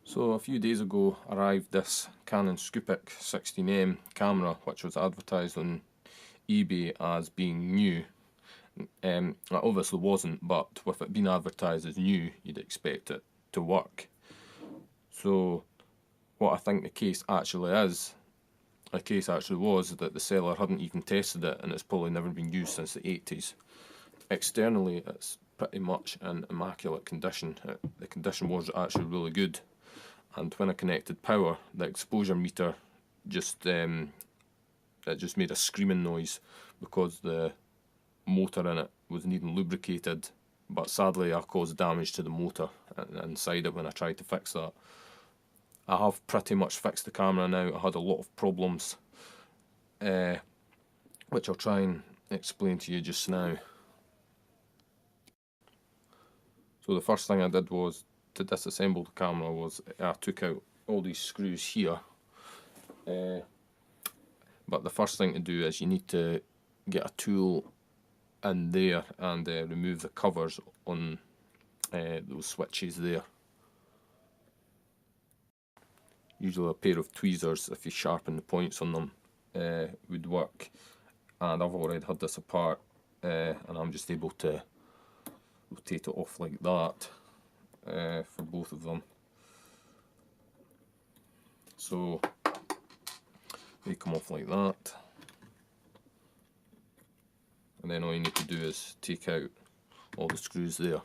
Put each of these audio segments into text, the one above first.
So a few days ago arrived this Canon Scoopic 16M camera, which was advertised on eBay as being new. It obviously wasn't, but with it being advertised as new, you'd expect it to work. So what I think the case actually was that the seller hadn't even tested it, and it's probably never been used since the 80s. Externally, it's pretty much in immaculate condition. The condition was actually really good. And when I connected power, the exposure meter just made a screaming noise because the motor in it was needing lubricated. But sadly, I caused damage to the motor inside it when I tried to fix that. I have pretty much fixed the camera now. I had a lot of problems, which I'll try and explain to you just now. So the first thing I did was to disassemble the camera was I took out all these screws here, but the first thing to do is you need to get a tool in there and remove the covers on those switches there. Usually a pair of tweezers, if you sharpen the points on them, would work, and I've already had this apart, and I'm just able to rotate it off like that. For both of them. So they come off like that, and then all you need to do is take out all the screws there.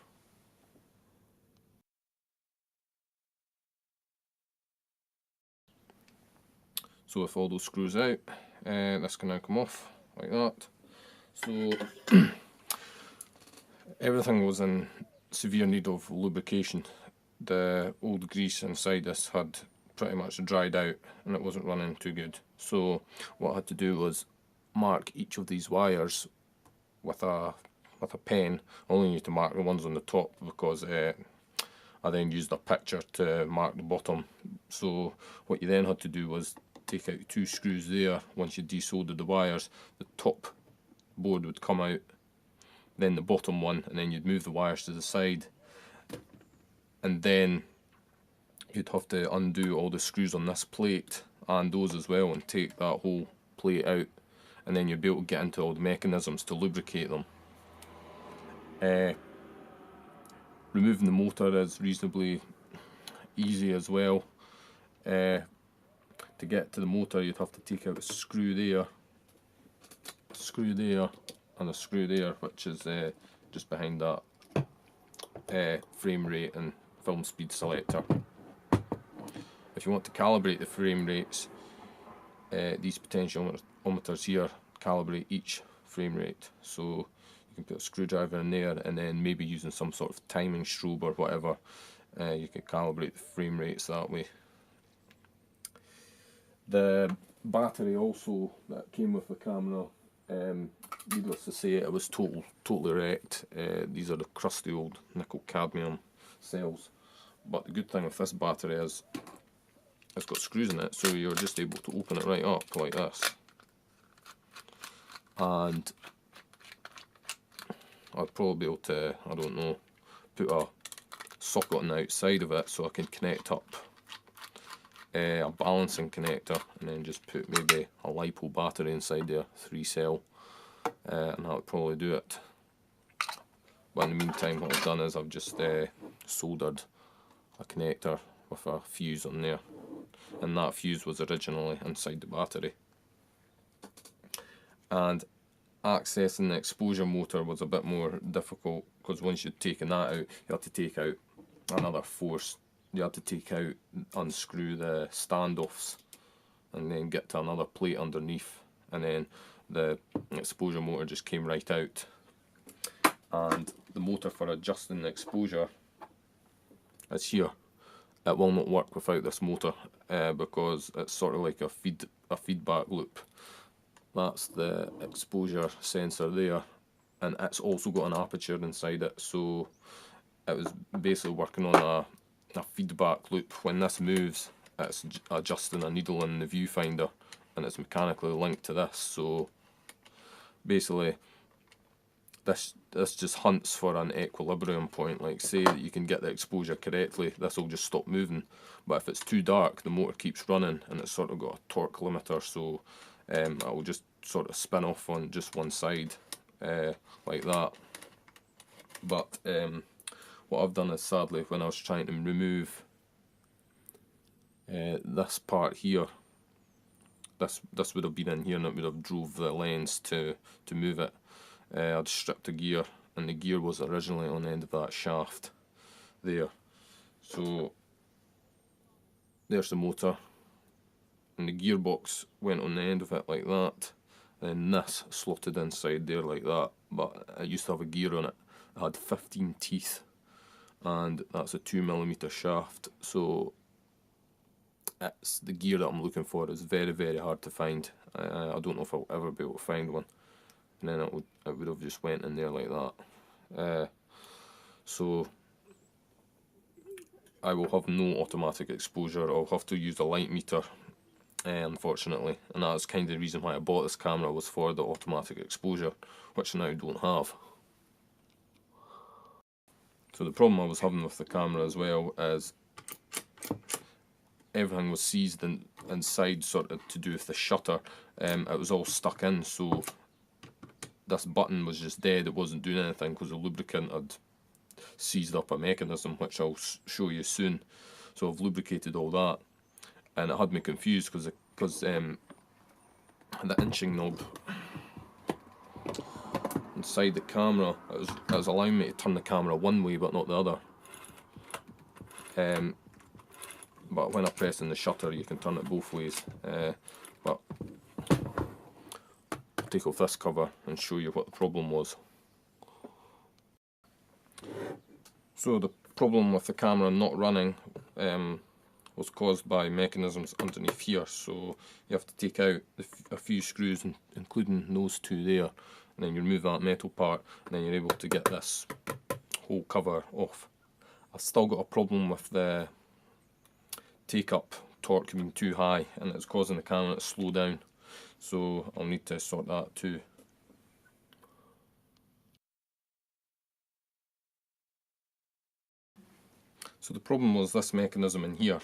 So with all those screws out, this can now come off like that. So everything was in severe need of lubrication. The old grease inside this had pretty much dried out and it wasn't running too good. So what I had to do was mark each of these wires with a pen. I only need to mark the ones on the top because I then used a picture to mark the bottom. So what you then had to do was take out 2 screws there. Once you desoldered the wires, the top board would come out, then the bottom one, and then you'd move the wires to the side, and then you'd have to undo all the screws on this plate and those as well, and take that whole plate out, and then you'd be able to get into all the mechanisms to lubricate them. Removing the motor is reasonably easy as well. To get to the motor, you'd have to take out a screw there, and a screw there, which is just behind that frame rate and film speed selector. If you want to calibrate the frame rates, these potentiometers here calibrate each frame rate. So you can put a screwdriver in there, and then maybe using some sort of timing strobe or whatever, you can calibrate the frame rates that way. The battery also that came with the camera, needless to say, it was totally wrecked. These are the crusty old nickel cadmium cells. But the good thing with this battery is it's got screws in it, so you're just able to open it right up like this. And I'd probably be able to, I don't know, put a socket on the outside of it so I can connect up a balancing connector, and then just put maybe a LiPo battery inside there, 3-cell, and that would probably do it. But in the meantime, what I've done is I've just soldered a connector with a fuse on there, and that fuse was originally inside the battery. And accessing the exposure motor was a bit more difficult, because once you'd taken that out, you had to take out another force. You had to take out, unscrew the standoffs, and then get to another plate underneath, and then the exposure motor just came right out. And the motor for adjusting the exposure is here. It will not work without this motor, because it's sort of like a feedback loop. That's the exposure sensor there, and it's also got an aperture inside it, so it was basically working on a feedback loop. When this moves, it's adjusting a needle in the viewfinder, and it's mechanically linked to this. So basically this just hunts for an equilibrium point. Like, say that you can get the exposure correctly, this will just stop moving. But if it's too dark, the motor keeps running, and it's sort of got a torque limiter, so it will just sort of spin off on just one side, like that. But what I've done is, sadly, when I was trying to remove this part here, this would have been in here, and it would have drove the lens to move it. I'd stripped a gear, and the gear was originally on the end of that shaft there. So there's the motor, and the gearbox went on the end of it like that, and this slotted inside there like that. But I used to have a gear on it. It had 15 teeth, and that's a 2mm shaft, so it's the gear that I'm looking for is very, very hard to find. I don't know if I'll ever be able to find one. And then it would have just went in there like that. So I will have no automatic exposure. I'll have to use a light meter, unfortunately, and that's kind of the reason why I bought this camera, was for the automatic exposure, which I now don't have. So the problem I was having with the camera as well is everything was seized inside, sort of to do with the shutter. It was all stuck in, so this button was just dead. It wasn't doing anything because the lubricant had seized up a mechanism, which I'll show you soon. So I've lubricated all that, and it had me confused because the inching knob inside the camera, it was allowing me to turn the camera one way but not the other. But when I press in the shutter, you can turn it both ways. But I'll take off this cover and show you what the problem was. So the problem with the camera not running was caused by mechanisms underneath here. So you have to take out a few screws, including those two there, and then you remove that metal part, and then you're able to get this whole cover off. I've still got a problem with the take-up torque being too high, and it's causing the camera to slow down, so I'll need to sort that too. So the problem was this mechanism in here.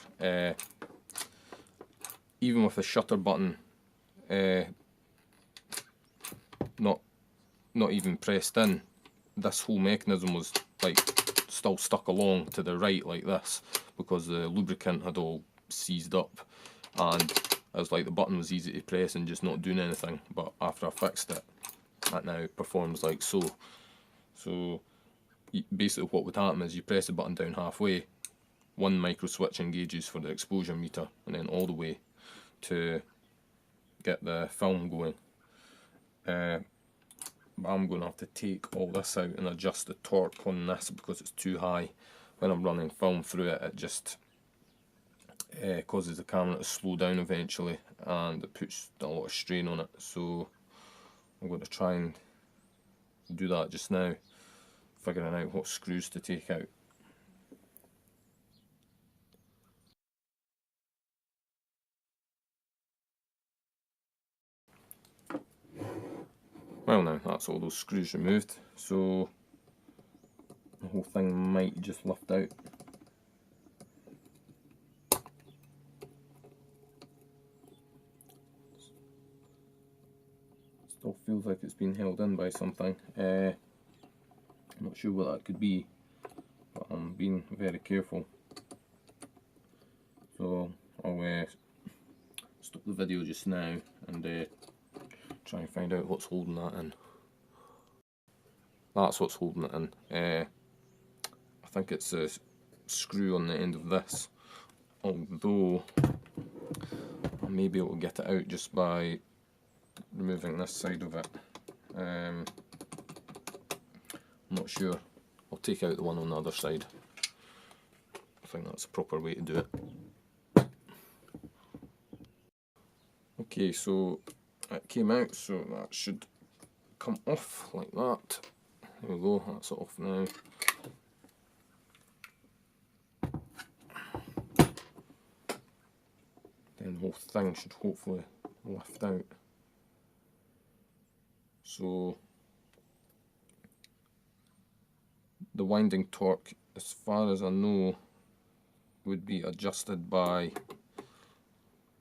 Even with the shutter button not even pressed in, this whole mechanism was like still stuck along to the right like this, because the lubricant had all seized up, and it was like the button was easy to press and just not doing anything. But after I fixed it, that now performs like so. So basically what would happen is you press the button down halfway, one micro switch engages for the exposure meter, and then all the way to get the film going. But I'm going to have to take all this out and adjust the torque on this because it's too high. When I'm running film through it, it just causes the camera to slow down eventually, and it puts a lot of strain on it. So I'm going to try and do that just now, figuring out what screws to take out. Well, now that's all those screws removed, so the whole thing might just lift out. Still feels like it's been held in by something. I'm not sure what that could be, but I'm being very careful. So I'll stop the video just now and try and find out what's holding that in. That's what's holding it in. I think it's a screw on the end of this, although I may be able to get it out just by removing this side of it. I'm not sure. I'll take out the one on the other side. I think that's the proper way to do it. Okay, so it came out, so that should come off like that. There we go, that's off now. Then the whole thing should hopefully lift out. So the winding torque, as far as I know, would be adjusted by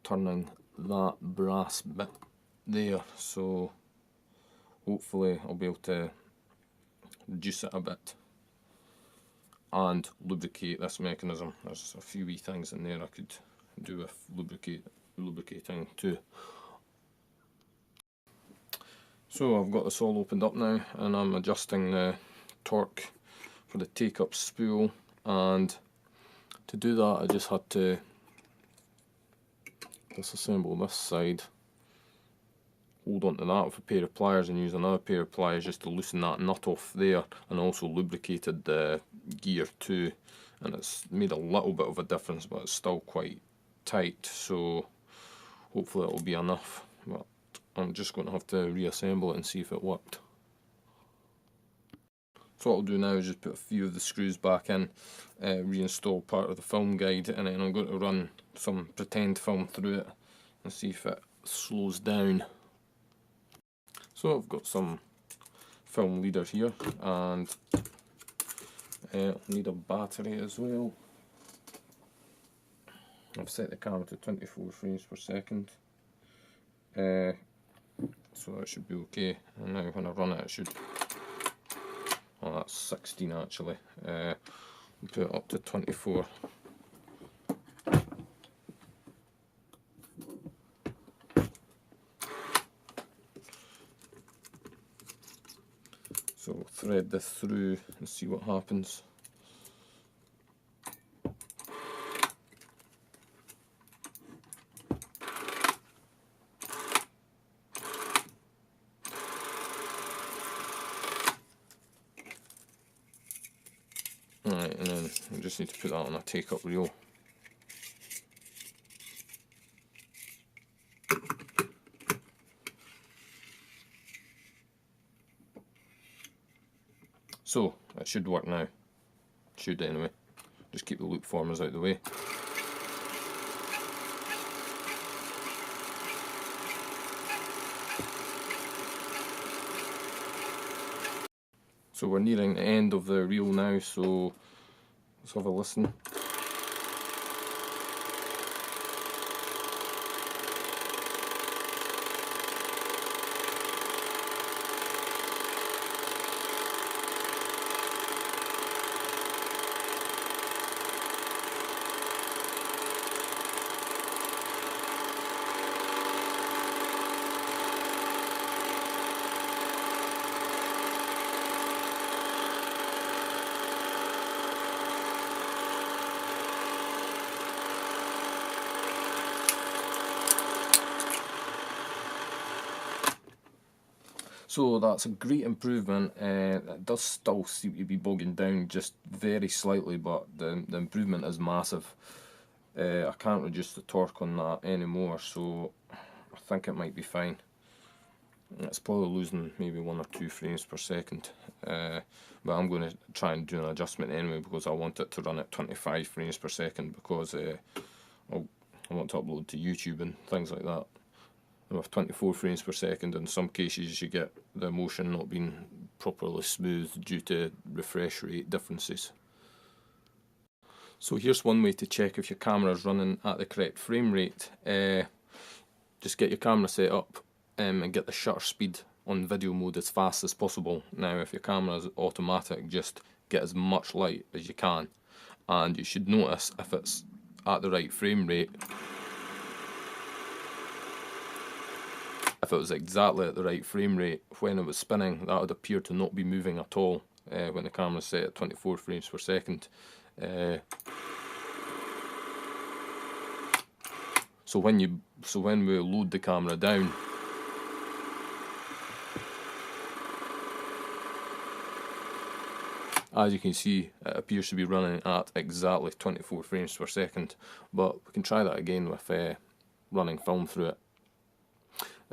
turning that brass bit there, so hopefully I'll be able to reduce it a bit and lubricate this mechanism. There's a few wee things in there I could do with lubricating too. So I've got this all opened up now, and I'm adjusting the torque for the take-up spool, and to do that I just had to disassemble this side, hold on to that with a pair of pliers and use another pair of pliers just to loosen that nut off there, and also lubricated the gear too, and it's made a little bit of a difference, but it's still quite tight, so hopefully it'll be enough. But I'm just going to have to reassemble it and see if it worked. So what I'll do now is just put a few of the screws back in, reinstall part of the film guide, and then I'm going to run some pretend film through it and see if it slows down. So I've got some film leader here, and I'll need a battery as well. I've set the camera to 24 frames per second, so that should be okay. And now when I run it, it should, oh, that's 16 actually. We'll put it up to 24. So we'll thread this through and see what happens. Alright, and then we just need to put that on a take-up reel. So, it should work now. Should anyway. Just keep the loop formers out of the way. So we're nearing the end of the reel now, so let's have a listen. So that's a great improvement. It does still seem to be bogging down just very slightly, but the improvement is massive. I can't reduce the torque on that anymore, so I think it might be fine. It's probably losing maybe 1 or 2 frames per second, but I'm going to try and do an adjustment anyway, because I want it to run at 25 frames per second, because I want to upload to YouTube and things like that. And with 24 frames per second, in some cases you get the motion not being properly smooth due to refresh rate differences. So here's one way to check if your camera is running at the correct frame rate. Just get your camera set up and get the shutter speed on video mode as fast as possible. Now if your camera is automatic, just get as much light as you can, and you should notice if it's at the right frame rate. If it was exactly at the right frame rate when it was spinning, that would appear to not be moving at all when the camera is set at 24 frames per second. So when we load the camera down, as you can see, it appears to be running at exactly 24 frames per second, but we can try that again with running film through it.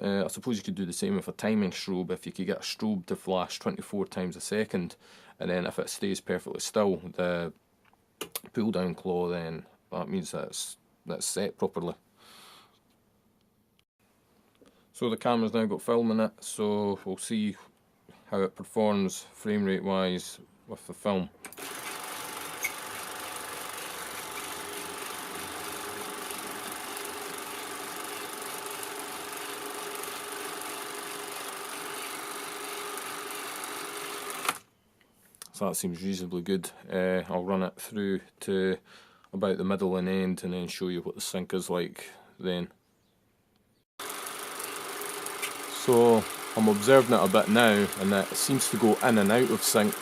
I suppose you could do the same with a timing strobe. If you could get a strobe to flash 24 times a second, and then if it stays perfectly still, the pull down claw, then that means that it's set properly. So the camera's now got film in it, so we'll see how it performs frame rate wise with the film. So that seems reasonably good. I'll run it through to about the middle and end and then show you what the sync is like then. So I'm observing it a bit now, and it seems to go in and out of sync.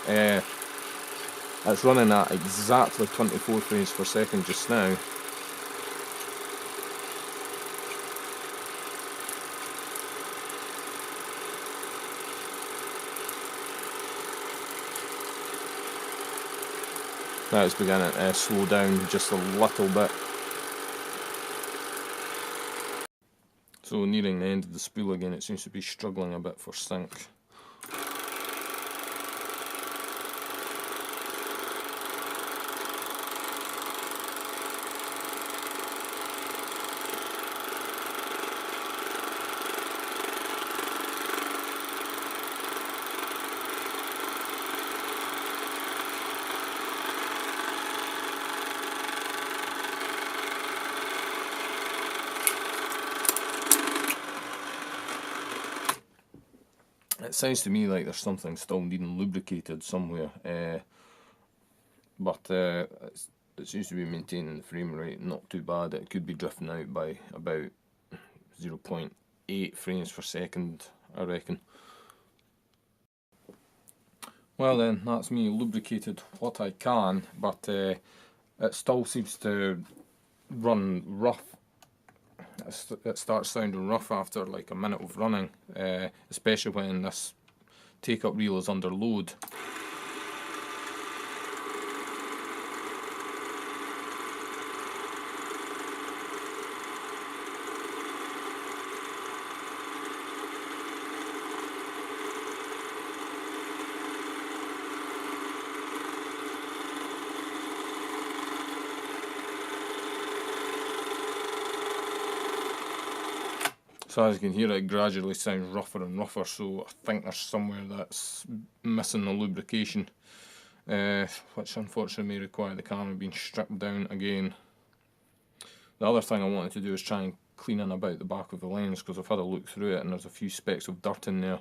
It's running at exactly 24 frames per second just now. Now it's beginning to slow down just a little bit. So nearing the end of the spool again, it seems to be struggling a bit for sync. It sounds to me like there's something still needing lubricated somewhere, but it seems to be maintaining the frame rate not too bad. It could be drifting out by about 0.8 frames per second, I reckon. Well then, that's me lubricated what I can, but it still seems to run rough. It starts sounding rough after like a minute of running, especially when this take-up reel is under load. So as you can hear, it gradually sounds rougher and rougher, so I think there's somewhere that's missing the lubrication, which unfortunately may require the camera being stripped down again. The other thing I wanted to do is try and clean in about the back of the lens, because I've had a look through it and there's a few specks of dirt in there,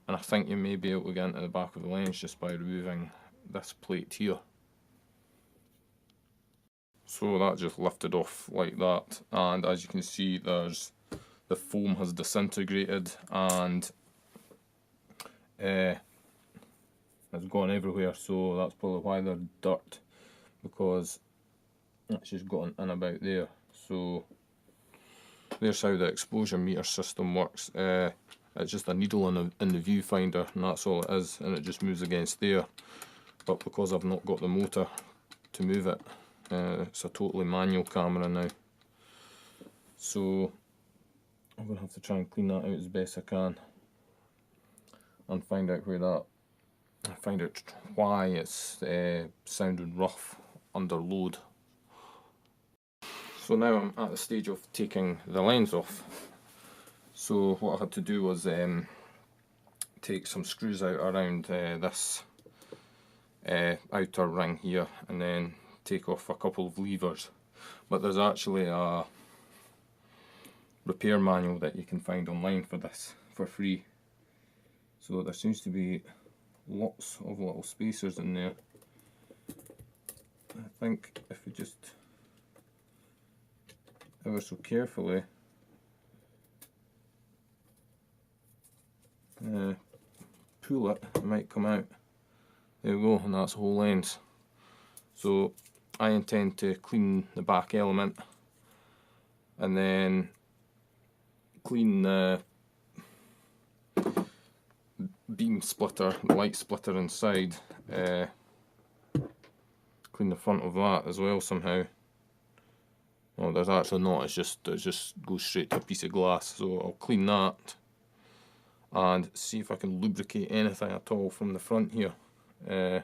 and I think you may be able to get into the back of the lens just by removing this plate here. So that just lifted off like that, and as you can see, the foam has disintegrated and it's gone everywhere, so that's probably why there's dirt, because it's just gotten in about there. So there's how the exposure meter system works. It's just a needle in the viewfinder, and that's all it is, and it just moves against there. But because I've not got the motor to move it, it's a totally manual camera now. So I'm going to have to try and clean that out as best I can and find out why it's sounding rough under load. So now I'm at the stage of taking the lens off. So what I had to do was take some screws out around this outer ring here, and then take off a couple of levers. But there's actually a repair manual that you can find online for this for free. So there seems to be lots of little spacers in there. I think if we just ever so carefully pull it, it might come out. There we go, and that's the whole lens. So I intend to clean the back element and then clean the beam splitter, the light splitter inside, clean the front of that as well somehow. Oh, there's actually not, it just goes straight to a piece of glass, so I'll clean that and see if I can lubricate anything at all from the front here. I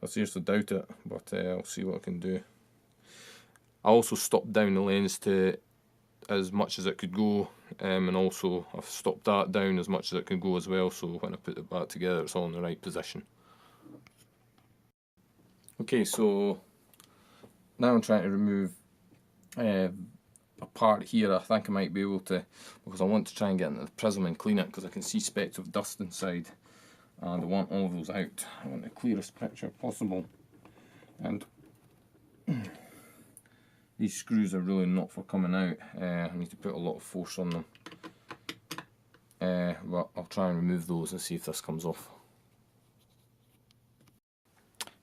seriously doubt it, but I'll see what I can do. I also stopped down the lens to as much as it could go, and also I've stopped that down as much as it could go as well, so when I put it back together it's all in the right position. Okay, so now I'm trying to remove a part here. I think I might be able to, because I want to try and get into the prism and clean it, because I can see specks of dust inside and I want all of those out. I want the clearest picture possible, and these screws are really not for coming out. I need to put a lot of force on them, but I'll try and remove those and see if this comes off.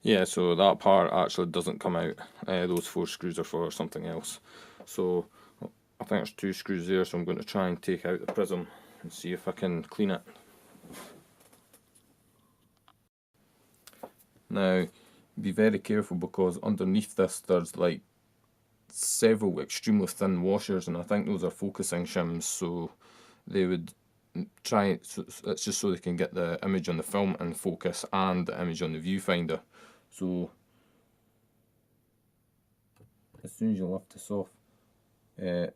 Yeah, so that part actually doesn't come out. Those 4 screws are for something else. So I think there's 2 screws there, so I'm going to try and take out the prism and see if I can clean it. Now, be very careful, because underneath this there's like several extremely thin washers, and I think those are focusing shims, so they would try, so it's just so they can get the image on the film in focus and the image on the viewfinder. So as soon as you lift this off, yeah,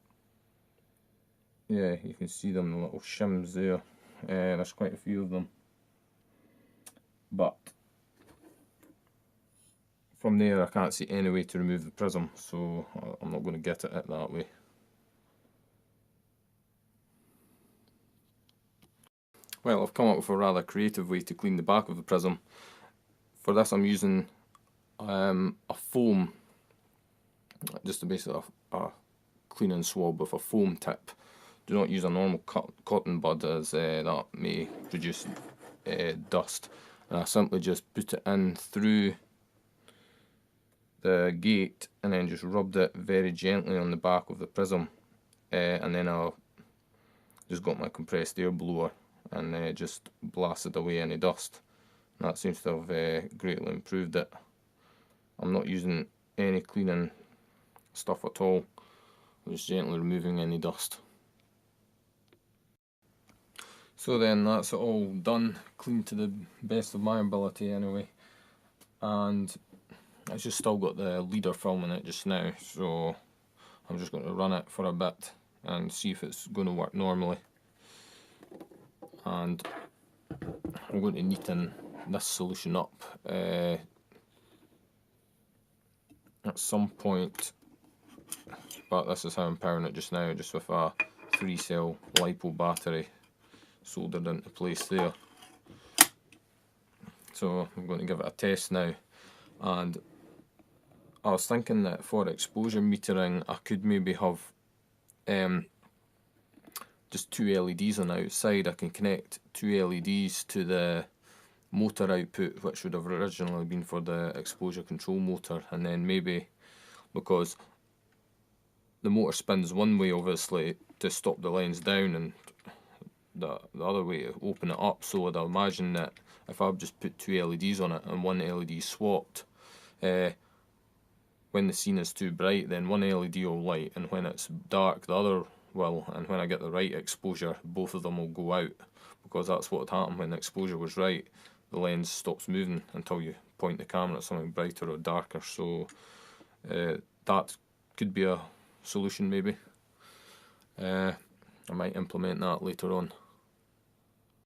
you can see them, the little shims there. There's quite a few of them, but from there I can't see any way to remove the prism, so I'm not going to get at it that way. Well, I've come up with a rather creative way to clean the back of the prism. For this I'm using a foam, just basically a cleaning swab with a foam tip. Do not use a normal cotton bud, as that may produce dust. And I simply just put it in through the gate and then just rubbed it very gently on the back of the prism, and then I'll just got my compressed air blower and just blasted away any dust. And that seems to have greatly improved it. I'm not using any cleaning stuff at all, I'm just gently removing any dust. So then that's it all done, cleaned to the best of my ability anyway, and it's just still got the leader film in it just now, so I'm just going to run it for a bit and see if it's going to work normally. And I'm going to neaten this solution up at some point, but this is how I'm powering it just now, just with a 3-cell LiPo battery soldered into place there. So I'm going to give it a test now, and I was thinking that for exposure metering I could maybe have just 2 LEDs on the outside. I can connect 2 LEDs to the motor output, which would have originally been for the exposure control motor, and then maybe, because the motor spins one way obviously to stop the lens down and the other way to open it up, so I'd imagine that if I've just put 2 LEDs on it and one LED swapped, when the scene is too bright then one LED will light, and when it's dark the other will, and when I get the right exposure both of them will go out, because that's what would happen when the exposure was right. The lens stops moving until you point the camera at something brighter or darker, so that could be a solution maybe. I might implement that later on.